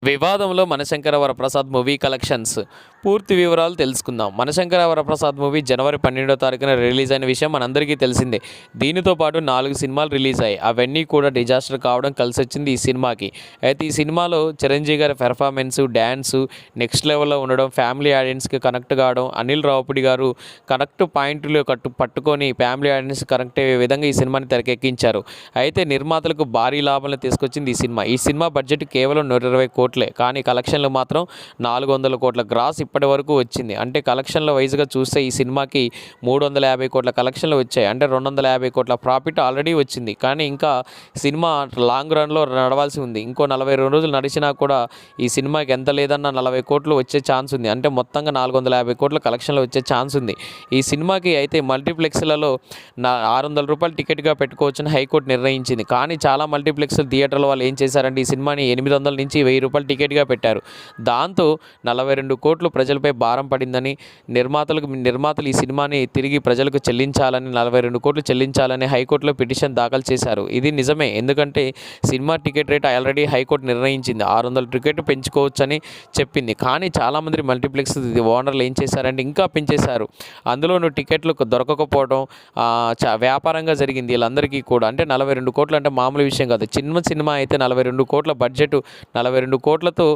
వివాదంలో మనశంకర Varaprasad movie collections పూర్తి వివరాలు తెలుసుకుందాం. మనశంకర వరప్రసాద్ మూవీ జనవరి 12వ తారీఖున రిలీజ్ అయిన విషయం మనందరికీ తెలిసిందే. దీనితో పాటు 4 సినిమాలు రిలీజ్ అయ్యాయి. అవన్నీ కూడా డిజాస్టర్ కావడం కలిసి వచ్చింది ఈ సినిమాకి. అయితే ఈ సినిమాలో చిరంజీవి గారి పెర్ఫార్మెన్స్, డ్యాన్సు నెక్స్ట్ లెవెల్లో ఉండడం, ఫ్యామిలీ ఆడియన్స్కి కనెక్ట్ కావడం, అనిల్ రావుపూడి గారు కనెక్ట్ పాయింట్లు పట్టుకొని ఫ్యామిలీ ఆడియన్స్ కనెక్ట్ అయ్యే విధంగా ఈ సినిమాని తెరకెక్కించారు. అయితే నిర్మాతలకు భారీ లాభాలను తీసుకొచ్చింది ఈ సినిమా. ఈ సినిమా బడ్జెట్ కేవలం 120 కోట్లే, కానీ కలెక్షన్లు మాత్రం 400 కోట్ల గ్రాస్ ఇప్పటి వరకు వచ్చింది. అంటే కలెక్షన్ల వైజ్గా చూస్తే ఈ సినిమాకి 350 కోట్ల కలెక్షన్లు వచ్చాయి. అంటే 250 కోట్ల ప్రాఫిట్ ఆల్రెడీ వచ్చింది. కానీ ఇంకా సినిమా లాంగ్ రన్లో నడవాల్సి ఉంది. ఇంకో 42 రోజులు నడిచినా కూడా ఈ సినిమాకి ఎంత లేదన్నా 40 కోట్లు వచ్చే ఛాన్స్ ఉంది. అంటే మొత్తంగా 450 కోట్ల కలెక్షన్లు వచ్చే ఛాన్స్ ఉంది. ఈ సినిమాకి అయితే మల్టీప్లెక్స్లలో 600 రూపాయలు టికెట్గా పెట్టుకోవచ్చని హైకోర్టు నిర్ణయించింది. కానీ చాలా మల్టీప్లెక్స్ థియేటర్ల వాళ్ళు ఏం చేశారంటే ఈ సినిమాని 800 నుంచి 1000 రూపాయలు టికెట్గా పెట్టారు. దాంతో 42 కోట్లు ప్రజలపై భారం పడిందని, నిర్మాతలు ఈ సినిమాని తిరిగి ప్రజలకు చెల్లించాలని, 42 కోట్లు చెల్లించాలని హైకోర్టులో పిటిషన్ దాఖలు చేశారు. ఇది నిజమే, ఎందుకంటే cinema ticket rate already high court నిర్ణయించింది. 600 టికెట్ పెంచుకోవచ్చని చెప్పింది. కానీ చాలామంది మల్టీప్లెక్స్ ఓనర్లు ఏం చేశారంటే ఇంకా పెంచేశారు. అందులోనూ టికెట్లు దొరకకపోవడం వ్యాపారంగా జరిగింది వీళ్ళందరికీ కూడా. అంటే 42 కోట్లు అంటే మామూలు విషయం కాదు. చిన్న సినిమా అయితే 42 కోట్ల బడ్జెట్, 42 కోట్లతో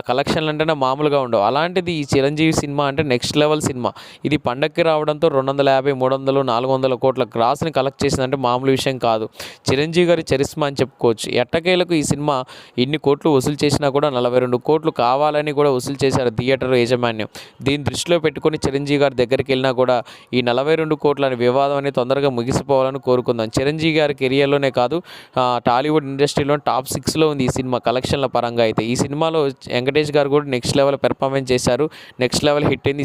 కలెక్షన్లు అంటేనే మామూలుగా ఉండవు. అలాంటిది ఈ చిరంజీవి సినిమా అంటే నెక్స్ట్ లెవెల్ సినిమా. ఇది పండక్కి రావడంతో 250, 300, 400 కోట్ల గ్రాస్ని కలెక్ట్ చేసిందంటే మామూలు విషయం కాదు. చిరంజీవి గారి చరిస్మా అని చెప్పుకోవచ్చు. ఎట్టకేలకు ఈ సినిమా ఇన్ని కోట్లు వసూలు చేసినా కూడా 42 కోట్లు కావాలని కూడా వసూలు చేశారు థియేటర్ యాజమాన్యం. దీన్ని దృష్టిలో పెట్టుకొని చిరంజీవి గారి దగ్గరికి వెళ్ళినా కూడా ఈ 42 కోట్ల వివాదం అనేది తొందరగా ముగిసిపోవాలని కోరుకుందాం. చిరంజీవి గారి కెరియర్లోనే కాదు, టాలీవుడ్ ఇండస్ట్రీలో టాప్ 6లో ఉంది ఈ సినిమా కలెక్షన్ల పరంగా. అయితే ఈ సినిమాలో వెంకటేష్ గారు కూడా నెక్స్ట్ లెవెల్ పెర్ఫార్మెన్స్ చేశారు. నెక్స్ట్ లెవెల్ హిట్ అయింది.